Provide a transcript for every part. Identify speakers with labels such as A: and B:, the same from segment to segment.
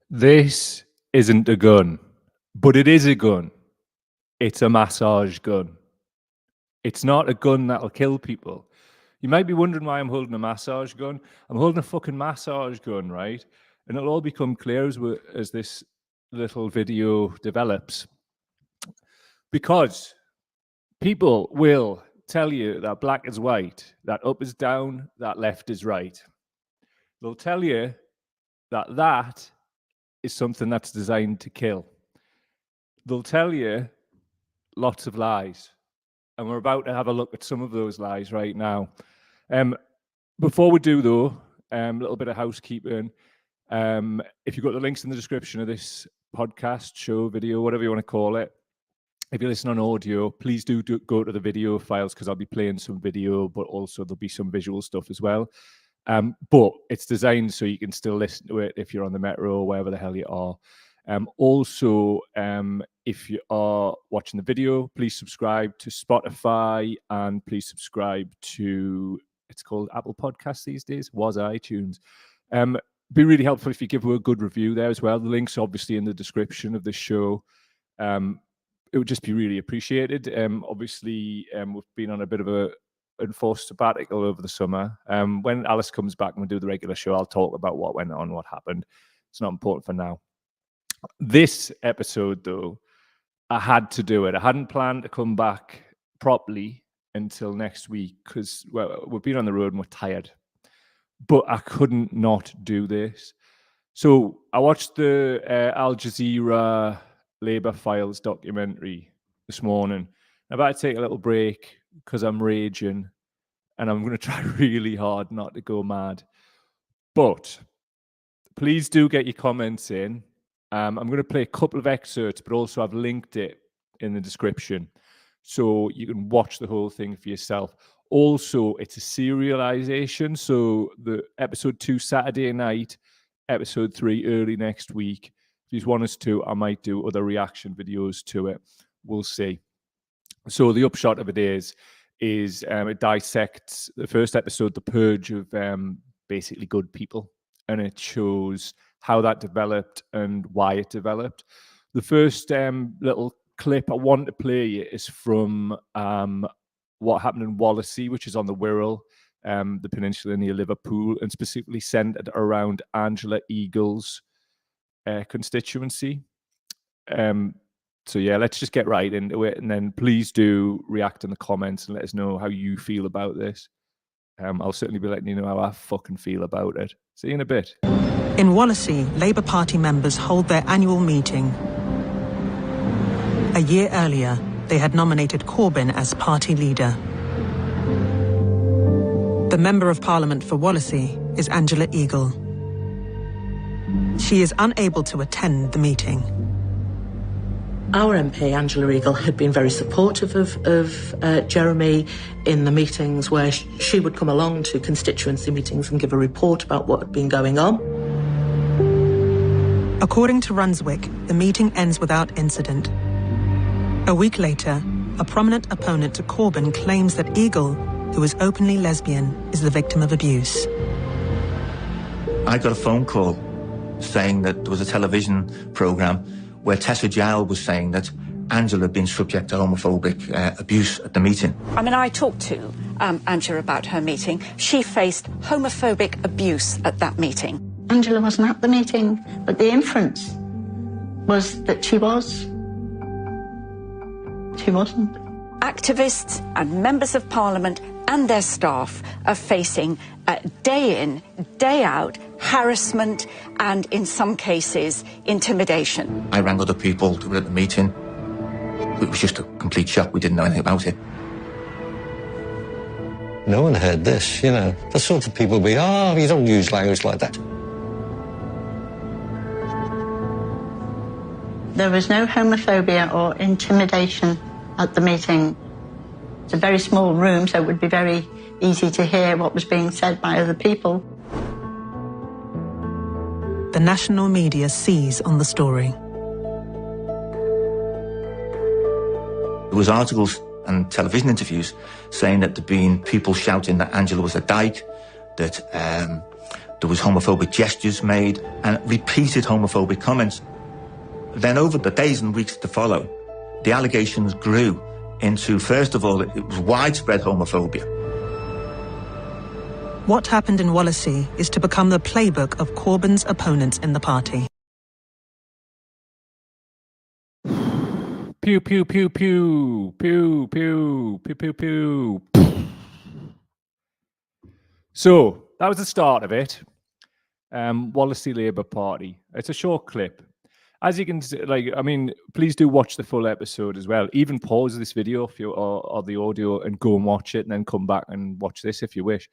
A: This isn't a gun, but it is a gun. It's a massage gun. It's not a gun that'll kill people. You might be wondering why I'm holding a massage gun. I'm holding a fucking massage gun, right? And it'll all become clear as this little video develops. Because people will tell you that black is white, that up is down, that left is right. They'll tell you that that is something that's designed to kill. They'll tell you lots of lies. And we're about to have a look at some of those lies right now. Before we do, though, a little bit of housekeeping. If you've got the links in the description of this podcast, show, video, whatever you want to call it, if you listen on audio, please do go to the video files, because I'll be playing some video, but also there'll be some visual stuff as well. But it's designed so you can still listen to it if you're on the metro or wherever the hell you are. Also, if you are watching the video, please subscribe to Spotify and please subscribe to, it's called Apple Podcasts these days, was iTunes. Be really helpful if you give a good review there as well. The link's obviously in the description of this show. It would just be really appreciated. Obviously, we've been on a bit of a enforced sabbatical over the summer. When Alice comes back and we do the regular show, I'll talk about what went on, what happened. It's not important for now. This episode, though, I had to do it. I hadn't planned to come back properly until next week because, well, we've been on the road and we're tired. But I couldn't not do this. So I watched the Al Jazeera Labour Files documentary this morning. I'm about to take a little break because I'm raging and I'm going to try really hard not to go mad. But please do get your comments in. I'm going to play a couple of excerpts, but also I've linked it in the description so you can watch the whole thing for yourself. Also, it's a serialization. So the episode 2 Saturday night, episode 3 early next week. If you want us to, I might do other reaction videos to it. We'll see. So the upshot of it is it dissects the first episode, the purge of basically good people, and it shows how that developed and why it developed. The first little clip I want to play you is from what happened in Wallasey, which is on the Wirral, the peninsula near Liverpool, and specifically centered around Angela Eagle's constituency. So yeah, let's just get right into it, and then please do react in the comments and let us know how you feel about this. I'll certainly be letting you know how I fucking feel about it. See you in a bit.
B: In Wallasey, Labour Party members hold their annual meeting. A year earlier, they had nominated Corbyn as party leader. The Member of Parliament for Wallasey is Angela Eagle. She is unable to attend the meeting.
C: Our MP, Angela Eagle, had been very supportive of Jeremy in the meetings where she would come along to constituency meetings and give a report about what had been going on.
B: According to Runswick, the meeting ends without incident. A week later, a prominent opponent to Corbyn claims that Eagle, who is openly lesbian, is the victim of abuse.
D: I got a phone call saying that there was a television programme where Tessa Jowell was saying that Angela had been subject to homophobic abuse at the meeting.
E: I mean, I talked to Angela about her meeting. She faced homophobic abuse at that meeting.
F: Angela wasn't at the meeting, but the inference was that she was. She wasn't.
E: Activists and members of parliament and their staff are facing day in, day out harassment and, in some cases, intimidation.
D: I rang other people who were at the meeting. It was just a complete shock. We didn't know anything about it.
G: No one heard this, you know. The sort of people you don't use language like that.
F: There was no homophobia or intimidation at the meeting. It's a very small room, so it would be very easy to hear what was being said by other people.
B: The national media seize on the story.
D: There was articles and television interviews saying that there'd been people shouting that Angela was a dyke, that there was homophobic gestures made, and repeated homophobic comments. Then over the days and weeks to follow, the allegations grew into, first of all, it was widespread homophobia.
B: What happened in Wallasey is to become the playbook of Corbyn's opponents in the party.
A: Pew, pew, pew, pew, pew, pew, pew, pew, pew. So, that was the start of it. Wallasey Labour Party. It's a short clip. As you can see, please do watch the full episode as well. Even pause this video if you or the audio and go and watch it, and then come back and watch this if you wish.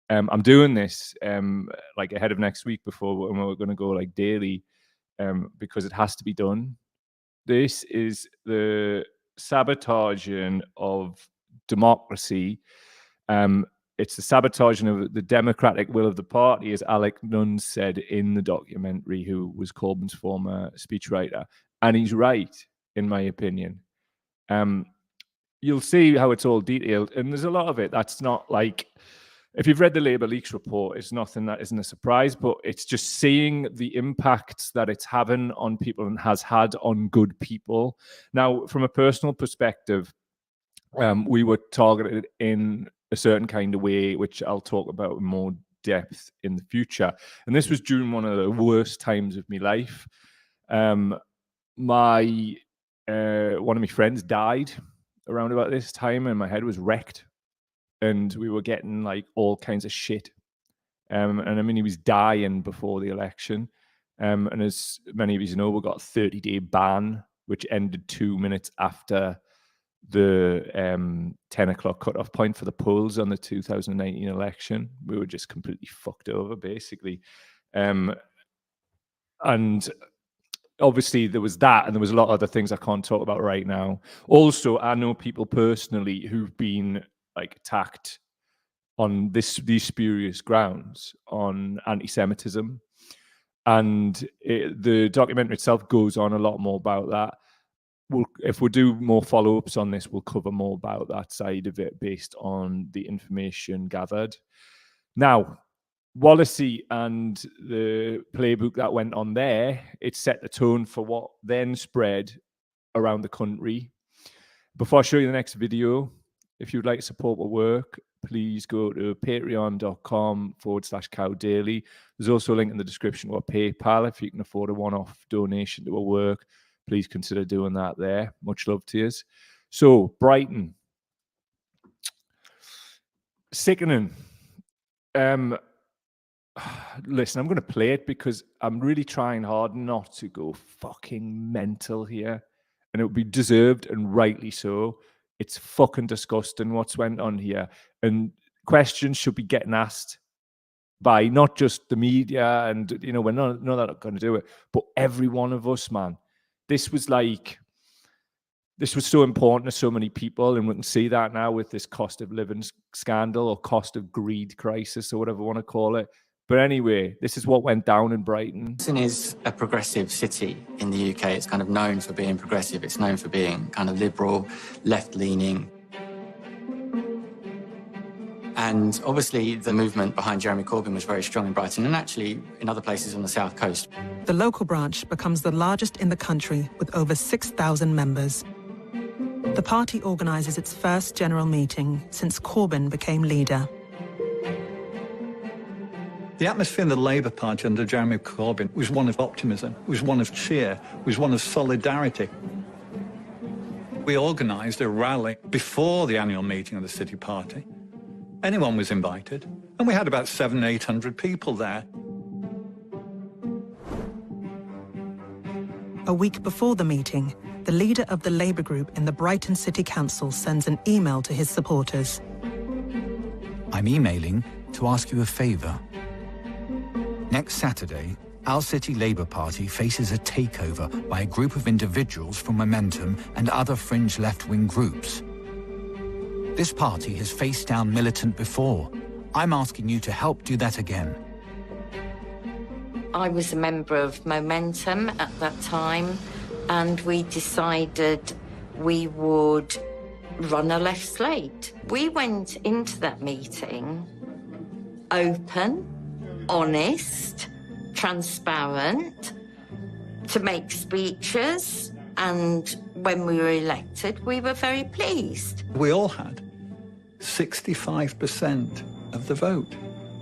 A: I'm doing this ahead of next week before we're going to go daily, because it has to be done. This is the sabotaging of democracy. It's the sabotaging of the democratic will of the party, as Alec Nunn said in the documentary, who was Corbyn's former speechwriter. And he's right, in my opinion. You'll see how it's all detailed. And there's a lot of it that's not if you've read the Labour Leaks report, it's nothing that isn't a surprise, but it's just seeing the impacts that it's having on people and has had on good people. Now, from a personal perspective, we were targeted in a certain kind of way, which I'll talk about in more depth in the future. And this was during one of the worst times of my life. One of my friends died around about this time, and my head was wrecked. And we were getting all kinds of shit. And I mean, he was dying before the election. And as many of you know, we got a 30-day ban, which ended 2 minutes after the 10 o'clock cutoff point for the polls on the 2019 election. We were just completely fucked over, basically. And obviously there was that, and there was a lot of other things I can't talk about right now. Also, I know people personally who've been attacked on these spurious grounds on anti-Semitism, and the documentary itself goes on a lot more about that. If we do more follow-ups on this, we'll cover more about that side of it based on the information gathered. Now, Wallasey and the playbook that went on there, it set the tone for what then spread around the country. Before I show you the next video, if you'd like to support my work, please go to patreon.com/cowdaily. There's also a link in the description to our PayPal. If you can afford a one-off donation to our work, please consider doing that there. Much love to you. So, Brighton. Sickening. Listen, I'm going to play it because I'm really trying hard not to go fucking mental here. And it would be deserved, and rightly so. It's fucking disgusting what's went on here. And questions should be getting asked by not just the media, and, we're not going to do it, but every one of us, man. This was so important to so many people, and we can see that now with this cost of living scandal or cost of greed crisis or whatever we want to call it. But anyway, this is what went down in Brighton.
H: Brighton is a progressive city in the UK. It's kind of known for being progressive. It's known for being kind of liberal, left-leaning. And obviously the movement behind Jeremy Corbyn was very strong in Brighton, and actually in other places on the south coast.
B: The local branch becomes the largest in the country with over 6,000 members. The party organises its first general meeting since Corbyn became leader.
I: The atmosphere in the Labour Party under Jeremy Corbyn was one of optimism, was one of cheer, was one of solidarity. We organised a rally before the annual meeting of the City Party. Anyone was invited, and we had about 700-800 people there.
B: A week before the meeting, the leader of the Labour group in the Brighton City Council sends an email to his supporters.
J: I'm emailing to ask you a favour. Next Saturday, our City Labour Party faces a takeover by a group of individuals from Momentum and other fringe left-wing groups. This party has faced down militant before. I'm asking you to help do that again.
K: I was a member of Momentum at that time, and we decided we would run a left slate. We went into that meeting open, honest, transparent, to make speeches, and when we were elected, we were very pleased.
I: We all had 65% of the vote.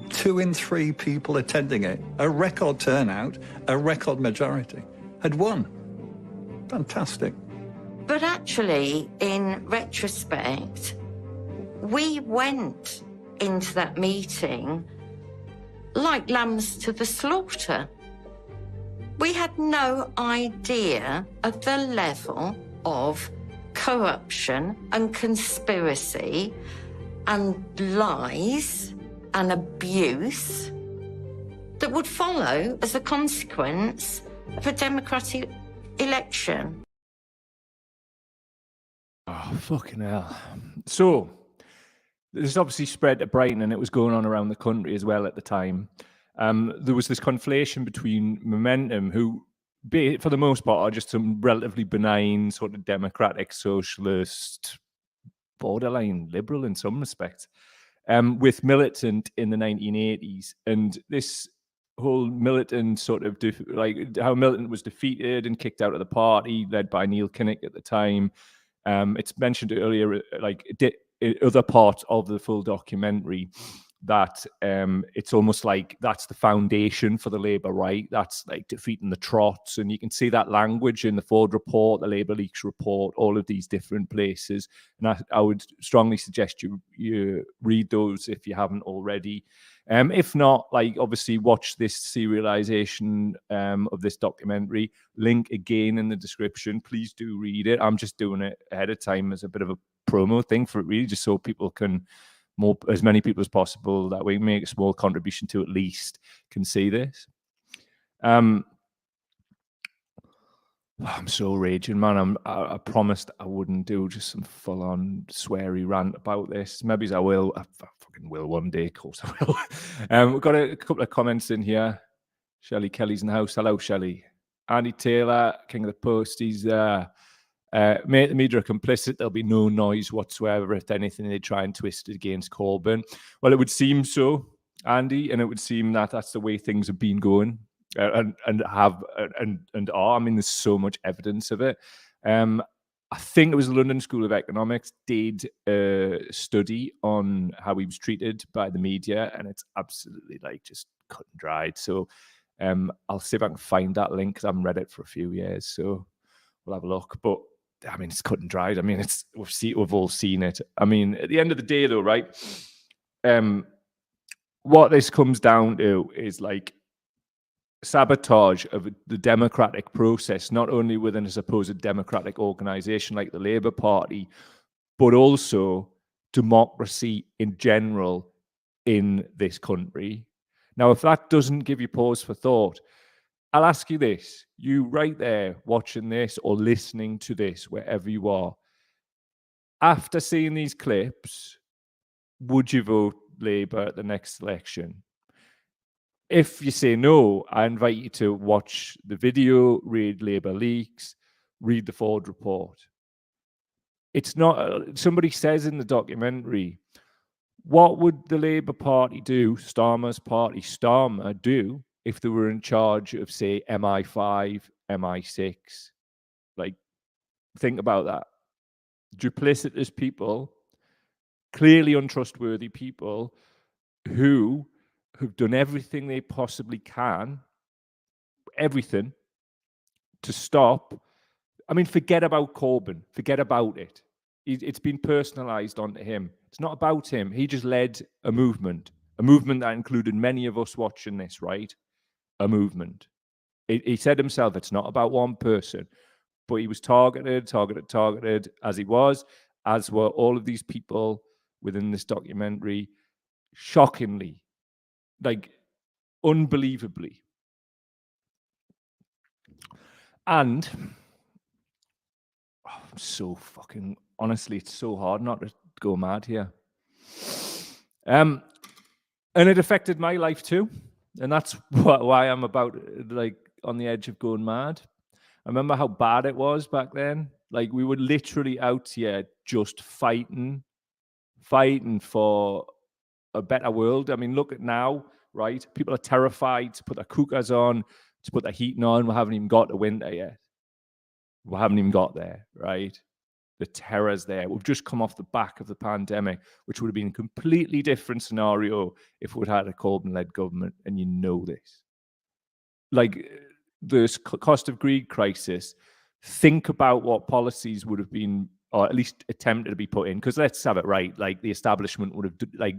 I: 2 in 3 people attending it, a record turnout, a record majority, had won. Fantastic.
K: But actually, in retrospect, we went into that meeting like lambs to the slaughter. We had no idea of the level of corruption and conspiracy and lies and abuse that would follow as a consequence of a democratic election.
A: Oh, fucking hell. So, this obviously spread to Brighton, and it was going on around the country as well at the time. There was this conflation between Momentum, who, for the most part, are just some relatively benign, sort of democratic, socialist, borderline liberal in some respects, with Militant in the 1980s. And this whole Militant sort of, how Militant was defeated and kicked out of the party, led by Neil Kinnock at the time. It's mentioned earlier, other parts of the full documentary, that it's almost like that's the foundation for the Labour right. That's like defeating the Trots, and you can see that language in the Ford report, the Labour Leaks report, all of these different places. And I would strongly suggest you read those if you haven't already. If not, obviously watch this serialization of this documentary. Link again in the description. Please do read it. I'm just doing it ahead of time as a bit of a promo thing for it, really, just so people can, as many people as possible, that way make a small contribution to at least, can see this. I'm so raging, man. I promised I wouldn't do just some full-on sweary rant about this. Maybe I will. I fucking will one day, of course I will. We've got a couple of comments in here. Shelley Kelly's in the house. Hello, Shelley. Andy Taylor, King of the Post, he's there. Mate, the media are complicit. There'll be no noise whatsoever. If anything, they try and twist it against Corbyn. Well, it would seem so, Andy, and it would seem that that's the way things have been going and are. I mean, there's so much evidence of it. I think it was the London School of Economics did a study on how he was treated by the media, and it's absolutely just cut and dried. So I'll see if I can find that link, because I haven't read it for a few years. So we'll have a look. But I mean, it's cut and dried. I mean, we've all seen it. I mean, at the end of the day, though, right? What this comes down to is sabotage of the democratic process, not only within a supposed democratic organization like the Labour Party, but also democracy in general in this country. Now, if that doesn't give you pause for thought, I'll ask you this. You right there watching this or listening to this, wherever you are, after seeing these clips, would you vote Labour at the next election? If you say no, I invite you to watch the video, read Labour Leaks, read the Ford report. It's not, somebody says in the documentary, what would the Labour Party do, Starmer's party, Starmer, do if they were in charge of, say, MI5, MI6? Think about that. Duplicitous people, clearly untrustworthy people who have done everything they possibly can, everything, to stop. I mean, forget about Corbyn. Forget about it. It's been personalised onto him. It's not about him. He just led a movement that included many of us watching this, right? A movement. He said himself, it's not about one person, but he was targeted, as he was, as were all of these people within this documentary, shockingly, unbelievably. And I'm so fucking, honestly, it's so hard not to go mad here. And it affected my life too. And that's why I'm about on the edge of going mad. I remember how bad it was back then. Like, we were literally out here just fighting for a better world. I mean, look at now, right? People are terrified to put their cookers on, to put their heating on. We haven't even got to winter yet. We haven't even got there, right? The terror's there. We've just come off the back of the pandemic, which would have been a completely different scenario if we'd had a Corbyn-led government, and you know this. Like, the cost of greed crisis, think about what policies would have been, or at least attempted to be put in, because let's have it right, like, the establishment would have like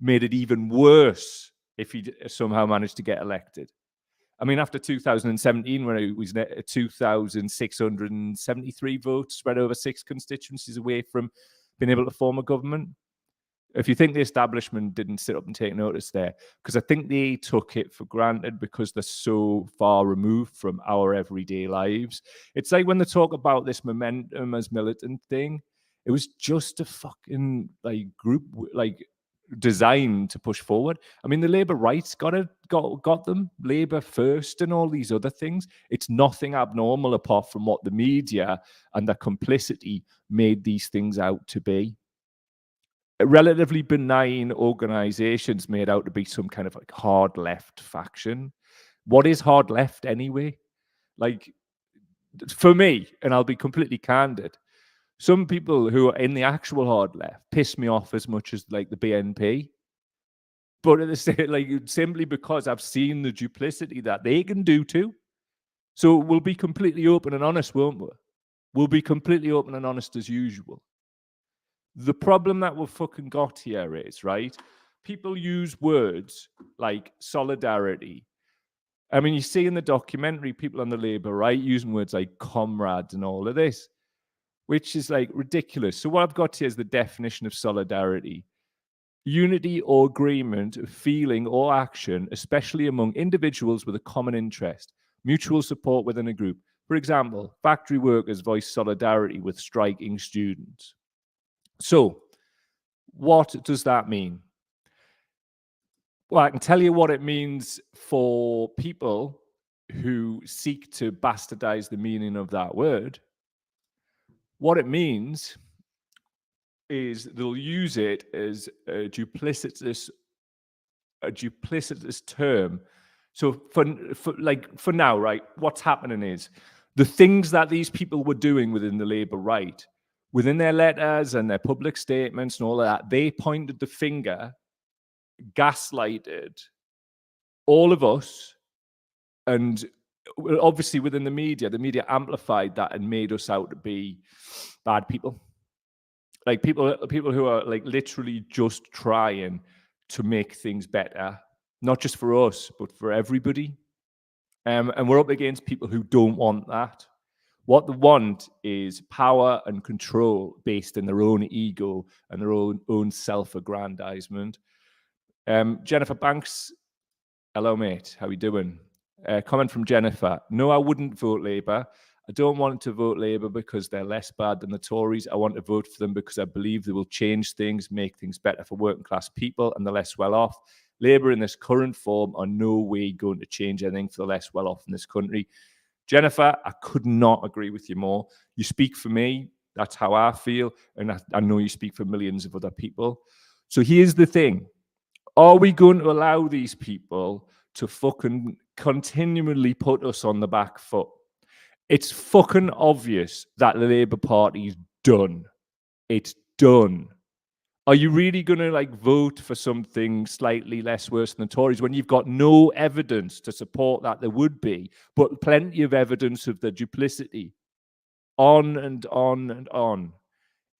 A: made it even worse if he somehow managed to get elected. I mean, after 2017, when it was 2,673 votes spread over 6 constituencies away from being able to form a government. If you think the establishment didn't sit up and take notice there, because I think they took it for granted because they're so far removed from our everyday lives. It's like when they talk about this momentum as militant thing, it was just a fucking like group like designed to push forward. I mean, the Labour rights got them, Labour first and all these other things. It's nothing abnormal apart from what the media and their complicity made these things out to be. Relatively benign organizations made out to be some kind of like hard left faction. What is hard left anyway? Like, for me, and I'll be completely candid, some people who are in the actual hard left piss me off as much as like the BNP. But at the same, like, simply because I've seen the duplicity that they can do too. So we'll be completely open and honest, won't we? We'll be completely open and honest as usual. The problem that we've fucking got here is, right, people use words like solidarity. I mean, you see in the documentary people on the Labour right using words like comrades and all of this, which is like ridiculous. So what I've got here is the definition of solidarity. Unity or agreement of feeling or action, especially among individuals with a common interest, mutual support within a group. For example, factory workers voice solidarity with striking students. So, what does that mean? Well, I can tell you what it means for people who seek to bastardize the meaning of that word. What it means is they'll use it as a duplicitous term. So for now, right, what's happening is the things that these people were doing within the Labour right, within their letters and their public statements and all of that, they pointed the finger, gaslighted all of us, and obviously within the media amplified that and made us out to be bad people. Like people who are like literally just trying to make things better, not just for us, but for everybody. And we're up against people who don't want that. What they want is power and control based in their own ego and their own self-aggrandizement. Jennifer Banks, hello mate, how you doing? Comment from Jennifer: no, I wouldn't vote Labour. I don't want to vote Labour because they're less bad than the Tories. I want to vote for them because I believe they will change things, make things better for working class people and the less well off. Labour in this current form are no way going to change anything for the less well off in this country. Jennifer, I could not agree with you more. You speak for me. That's how I feel. And I know you speak for millions of other people. So here's the thing. Are we going to allow these people to fucking continually put us on the back foot? It's fucking obvious that the Labour Party's done. It's done. Are you really going to like vote for something slightly less worse than the Tories when you've got no evidence to support that there would be, but plenty of evidence of the duplicity? On and on and on.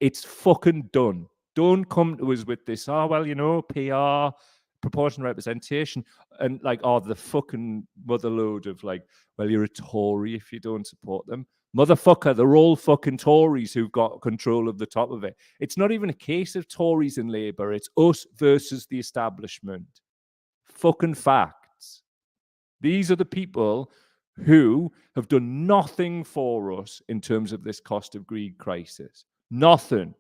A: It's fucking done. Don't come to us with this, oh, well, you know, PR, proportional representation, and like, oh, the fucking motherload of like, well, you're a Tory if you don't support them. Motherfucker, they're all fucking Tories who've got control of the top of it. It's not even a case of Tories and Labour. It's us versus the establishment. Fucking facts. These are the people who have done nothing for us in terms of this cost of greed crisis. Nothing.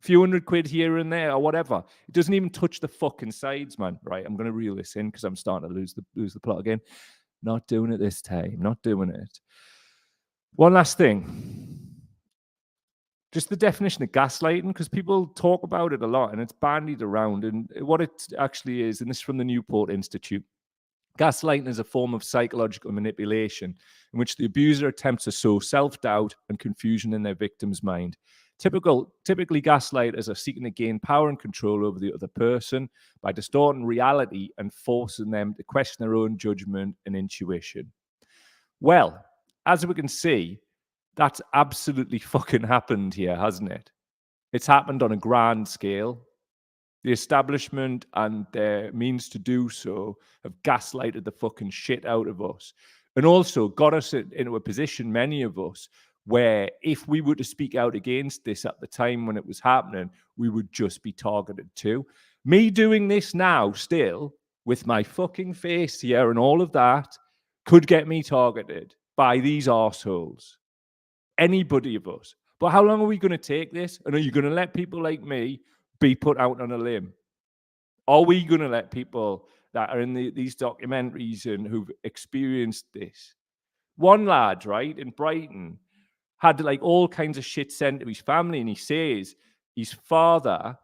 A: A few £100 here and there or whatever. It doesn't even touch the fucking sides, man. Right, I'm going to reel this in because I'm starting to lose the plot again. Not doing it this time. Not doing it. One last thing. just the definition of gaslighting, because people talk about it a lot and it's bandied around. And what it actually is, and this is from the Newport Institute, gaslighting is a form of psychological manipulation in which the abuser attempts to sow self-doubt and confusion in their victim's mind. Typically, gaslighters are seeking to gain power and control over the other person by distorting reality and forcing them to question their own judgment and intuition. Well, as we can see, that's absolutely fucking happened here, hasn't it? It's happened on a grand scale. The establishment and their means to do so have gaslighted the fucking shit out of us, and also got us into a position, many of us, where if we were to speak out against this at the time when it was happening, we would just be targeted too. Me doing this now, still, with my fucking face here and all of that, could get me targeted by these arseholes. Anybody of us. But how long are we going to take this? And are you going to let people like me be put out on a limb? Are we going to let people that are in these documentaries and who've experienced this? One lad, right, in Brighton, had like all kinds of shit sent to his family, and he says his father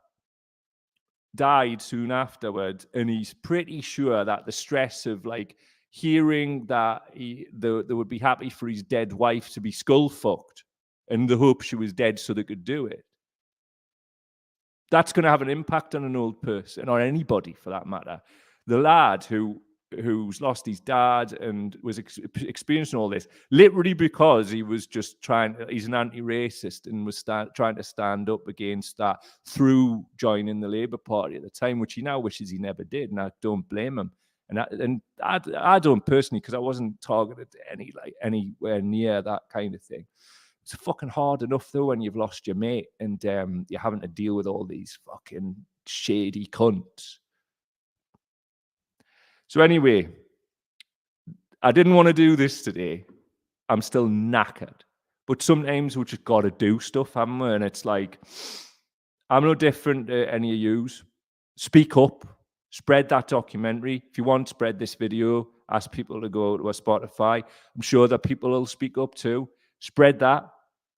A: died soon afterwards, and he's pretty sure that the stress of like hearing that they would be happy for his dead wife to be skull fucked and the hope she was dead so they could do it, that's going to have an impact on an old person, or anybody for that matter. The lad who's lost his dad and was experiencing all this, literally because he was just he's an anti-racist and was trying to stand up against that through joining the Labour Party at the time, which he now wishes he never did, and I don't blame him. And I don't personally, because I wasn't targeted anywhere near that kind of thing. It's fucking hard enough though when you've lost your mate and you're having to deal with all these fucking shady cunts. So anyway, I didn't want to do this today. I'm still knackered. But sometimes we just got to do stuff, haven't we? And it's like, I'm no different to any of yous. Speak up. Spread that documentary. If you want, spread this video. Ask people to go to a Spotify. I'm sure that people will speak up too. Spread that.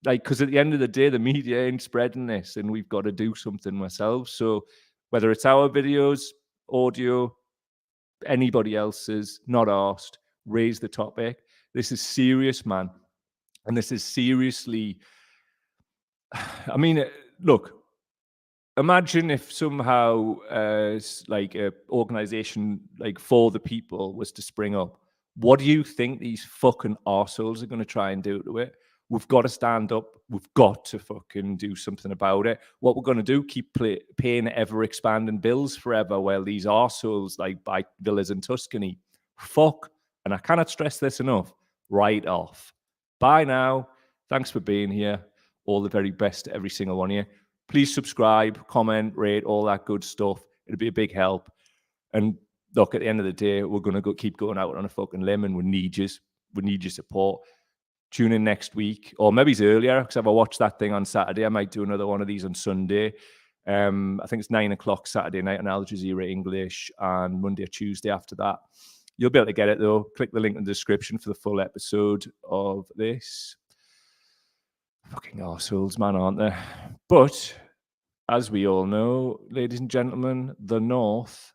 A: Like, because at the end of the day, the media ain't spreading this, and we've got to do something ourselves. So whether it's our videos, audio, anybody else's, not asked, raise the topic. This is serious, man. And this is seriously, I mean, look, imagine if somehow like an organization like For the People was to spring up. What do you think these fucking arseholes are going to try and do to it? We've got to stand up. We've got to fucking do something about it. What we're going to do, keep paying ever-expanding bills forever while these arseholes like buy villas in Tuscany. Fuck. And I cannot stress this enough. Right off. Bye now. Thanks for being here. All the very best to every single one of you. Please subscribe, comment, rate, all that good stuff. It'll be a big help. And look, at the end of the day, we're going to keep going out on a fucking limb, and we need you. We need your support. Tune in next week, or maybe it's earlier, because if I watch that thing on Saturday, I might do another one of these on Sunday. I think it's 9 o'clock Saturday night on Al Jazeera English, and Monday or Tuesday after that. You'll be able to get it, though. Click the link in the description for the full episode of this. Fucking arseholes, man, aren't they? But, as we all know, ladies and gentlemen, the North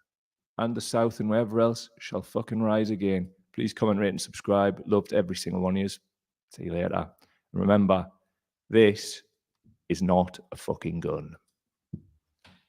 A: and the South and wherever else shall fucking rise again. Please comment, rate, and subscribe. Loved every single one of you. See you later. And remember, this is not a fucking gun.